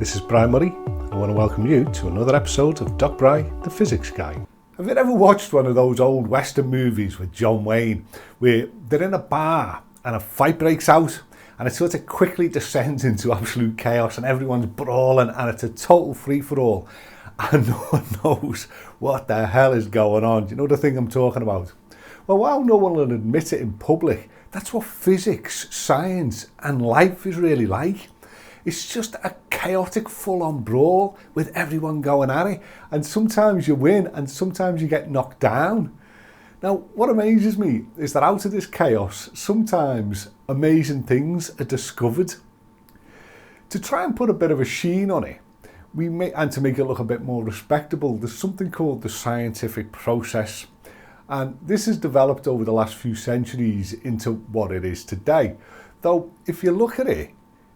This is Brian Murray. I want to welcome you to another episode of Doc Bry, the Physics Guy. Have you ever watched one of those old Western movies with John Wayne where they're in a bar and a fight breaks out and it sort of quickly descends into absolute chaos and everyone's brawling and it's a total free-for-all and no one knows what the hell is going on? Do you know the thing I'm talking about? Well, while no one will admit it in public, that's what physics, science and life is really like. It's just a chaotic full-on brawl with everyone going at it, and sometimes you win and sometimes you get knocked down. Now, what amazes me is that out of this chaos, sometimes amazing things are discovered. To try and put a bit of a sheen on it, and to make it look a bit more respectable, there's something called the scientific process. And this has developed over the last few centuries into what it is today. Though, if you look at it,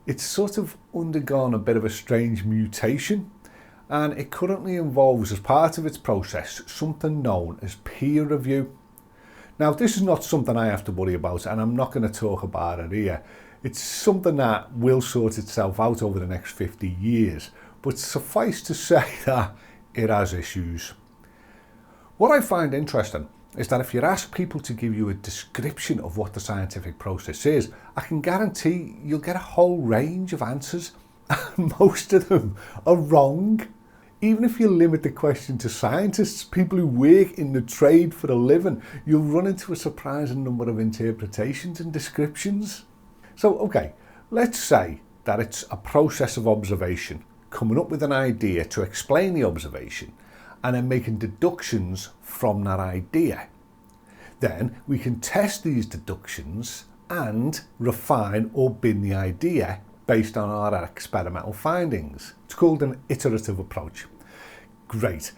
it's sort of undergone a bit of a strange mutation, and it currently involves, as part of its process, something known as peer review. Now, this is not something I have to worry about, and I'm not going to talk about it here. It's something that will sort itself out over the next 50 years, but suffice to say that it has issues. What I find interesting is that if you ask people to give you a description of what the scientific process is, I can guarantee you'll get a whole range of answers, and most of them are wrong. Even if you limit the question to scientists, people who work in the trade for a living, you'll run into a surprising number of interpretations and descriptions. So, okay, let's say that it's a process of observation, coming up with an idea to explain the observation, and then making deductions from that idea. Then we can test these deductions and refine or bin the idea based on our experimental findings. It's called an iterative approach. Great.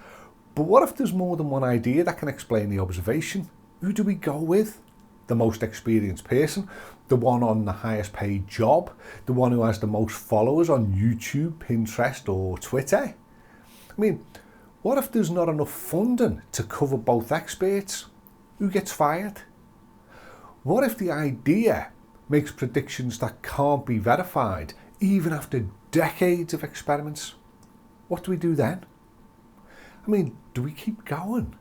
But what if there's more than one idea that can explain the observation? Who do we go with? The most experienced person? The one on the highest paid job? The one who has the most followers on YouTube, Pinterest or Twitter? I mean, what if there's not enough funding to cover both experts? Who gets fired? What if the idea makes predictions that can't be verified even after decades of experiments? What do we do then? I mean, do we keep going?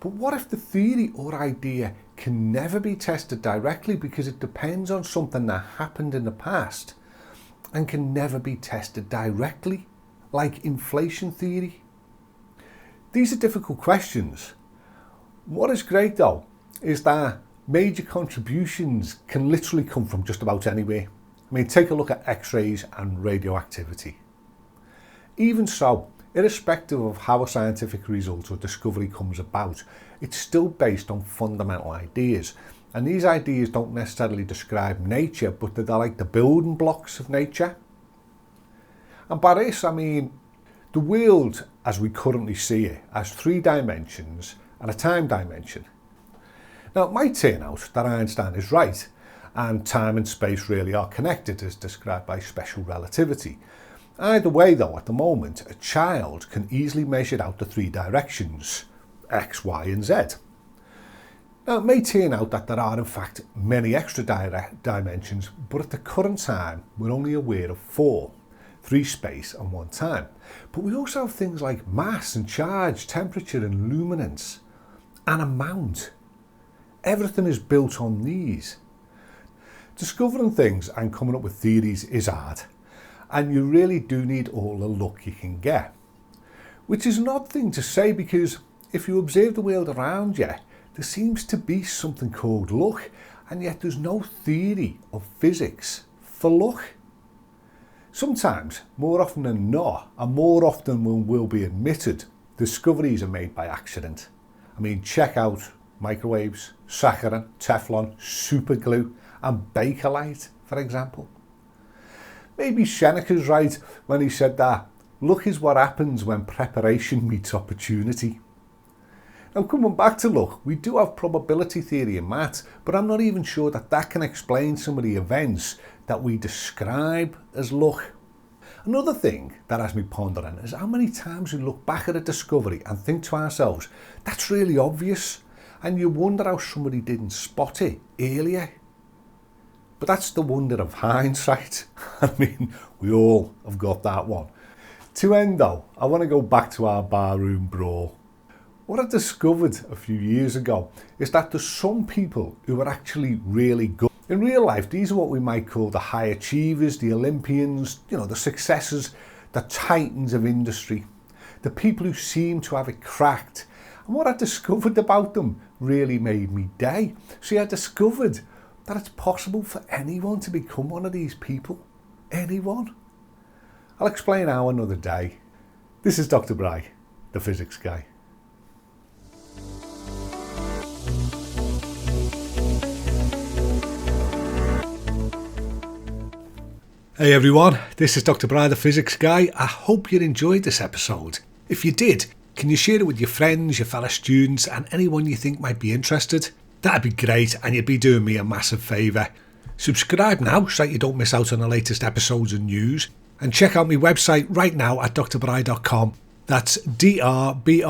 But what if the theory or idea can never be tested directly because it depends on something that happened in the past and can never be tested directly, like inflation theory? These are difficult questions. What is great though is that major contributions can literally come from just about anywhere. I mean, take a look at X-rays and radioactivity. Even so, irrespective of how a scientific result or discovery comes about, it's still based on fundamental ideas. And these ideas don't necessarily describe nature, but they're like the building blocks of nature. And by this, I mean, the world as we currently see it has 3 dimensions and a time dimension. Now, it might turn out that Einstein is right and time and space really are connected as described by special relativity. Either way though, at the moment, a child can easily measure out the 3 directions, X, Y and Z. Now, it may turn out that there are in fact many extra dimensions, but at the current time we're only aware of 4. 3 space and 1 time. But we also have things like mass and charge, temperature and luminance, and amount. Everything is built on these. Discovering things and coming up with theories is hard, and you really do need all the luck you can get. Which is an odd thing to say because if you observe the world around you, there seems to be something called luck, and yet there's no theory of physics for luck. Sometimes, more often than not, and more often than will be admitted, discoveries are made by accident. I mean, check out microwaves, saccharin, Teflon, super glue and Bakelite, for example. Maybe Seneca's right when he said that luck is what happens when preparation meets opportunity. Now, coming back to luck, we do have probability theory in maths, but I'm not even sure that that can explain some of the events that we describe as luck. Another thing that has me pondering is how many times we look back at a discovery and think to ourselves, that's really obvious, and you wonder how somebody didn't spot it earlier. But that's the wonder of hindsight. I mean, we all have got that one. To end though, I want to go back to our barroom brawl. What I discovered a few years ago is that there's some people who are actually really good. In real life, these are what we might call the high achievers, the Olympians, the successors, the titans of industry, the people who seem to have it cracked. And what I discovered about them really made me day. See, I discovered that it's possible for anyone to become one of these people. Anyone. I'll explain how another day. This is Dr. Bry, the physics guy. Hey everyone, this is Dr. Bry, the physics guy. I hope you enjoyed this episode. If you did, can you share it with your friends, your fellow students and anyone you think might be interested? That'd be great and you'd be doing me a massive favour. Subscribe now so that you don't miss out on the latest episodes and news. And check out my website right now at drbry.com. That's drbry.com.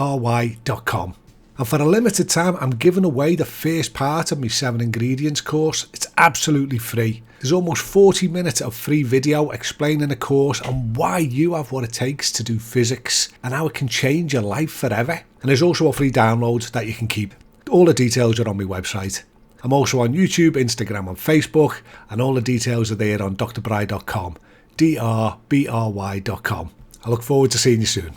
And for a limited time, I'm giving away the first part of my 7 ingredients course. It's absolutely free. There's almost 40 minutes of free video explaining the course and why you have what it takes to do physics and how it can change your life forever. And there's also a free download that you can keep. All the details are on my website. I'm also on YouTube, Instagram and Facebook, and all the details are there on drbry.com, drbry.com. I look forward to seeing you soon.